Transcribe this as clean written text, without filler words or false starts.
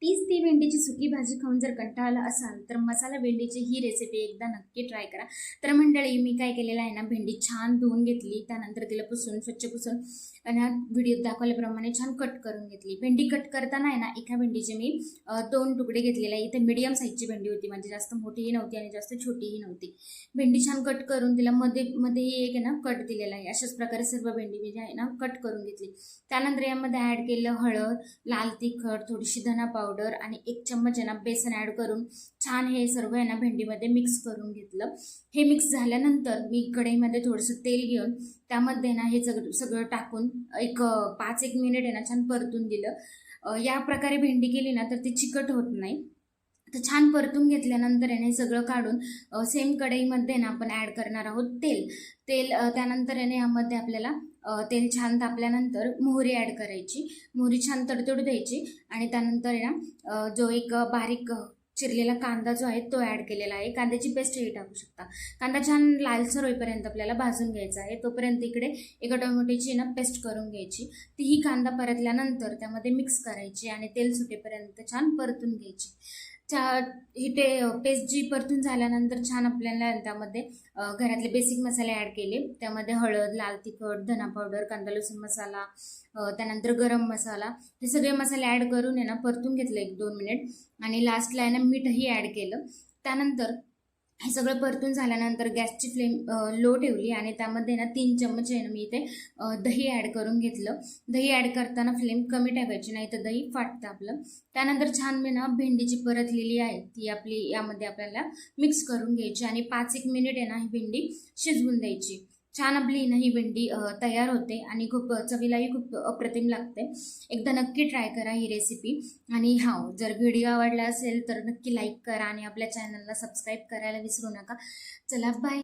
तीच ती भेंडीची सुकी भाजी खाऊन जर कंटाळा आला असाल तर मसाला भेंडीची ही रेसिपी एकदा नक्की ट्राय करा। तर मंडळी, मी काय केलेलं आहे ना, भेंडी छान धुवून घेतली, त्यानंतर तिला पुसून स्वच्छ पुसून आणि व्हिडिओत दाखवल्याप्रमाणे छान कट करून घेतली। भेंडी कट करताना आहे ना, एका भेंडीचे मी 2 तुकडे घेतलेले आहे। इथे मीडियम साईजची भेंडी होती, म्हणजे जास्त मोठीही नव्हती आणि जास्त छोटीही नव्हती। भेंडी छान कट करून तिला मध्येही एक आहे ना कट दिलेला आहे। अशाच प्रकारे सर्व भेंडी मी आहे ना कट करून घेतली। त्यानंतर यामध्ये ॲड केलं हळद, लाल तिखट, थोडीशी धना पावडर आणि 1 चम्मच आहे ना बेसन ॲड करून छान हे सर्व आहे ना भेंडीमध्ये मिक्स करून घेतलं। हे मिक्स झाल्यानंतर मी कढईमध्ये थोडंसं तेल घेऊन त्यामध्ये ना हे सगळं टाकून एक 5-1 मिनिट आहे ना छान परतून दिलं। या प्रकारे भेंडी केली ना तर ती चिकट होत नाही। तर छान परतून घेतल्यानंतर याने सगळं काढून सेम कढईमध्ये ना आपण ॲड करणार आहोत तेल। त्यानंतर याने यामध्ये आपल्याला तेल छान तापल्यानंतर मोहरी ॲड करायची। मोहरी छान तडतडू द्यायची आणि त्यानंतर ना जो एक बारीक चिरलेला कांदा जो आहे तो ॲड केलेला आहे। कांद्याची पेस्टही टाकू शकता। कांदा छान लालसर होईपर्यंत आपल्याला भाजून घ्यायचा आहे। तोपर्यंत इकडे एका टोमॅटोची ना पेस्ट करून घ्यायची। तीही कांदा परतल्यानंतर त्यामध्ये मिक्स करायची आणि तेल सुटेपर्यंत छान परतून घ्यायची। ही पेस्ट जी परतून झाल्यानंतर छान आपल्याला त्यामध्ये घरातले बेसिक मसाले ॲड केले। त्यामध्ये हळद, लाल तिखट, धना पावडर, कांदा लसूण मसाला, त्यानंतर गरम मसाला, हे सगळे मसाले ॲड करून आहे ना परतून घेतलं 1-2 मिनिट आणि लास्टला आहे ना मीठही ॲड केलं। त्यानंतर हे सगळं परतून झाल्यानंतर गॅसची फ्लेम लो ठेवली आणि त्यामध्ये ना 3 चम्मच आहे ना मी इथे दही ॲड करून घेतलं। दही ॲड करताना फ्लेम कमी ठेवायची, नाही तर दही फाटतं आपलं। त्यानंतर छान मी ना भेंडीची परतलेली आहे ती आपली यामध्ये आपल्याला मिक्स करून घ्यायची आणि 5-1 मिनिट आहे ना ही भेंडी शिजवून द्यायची। छान आपली ना ही भेंडी तयार होते आणि खूप चवीलाही खूप अप्रतिम लागते। एकदा नक्की ट्राय करा ही रेसिपी। आणि जर व्हिडिओ आवडला असेल तर नक्की लाईक करा आणि आपल्या चॅनलला सबस्क्राईब करायला विसरू नका। चला बाय।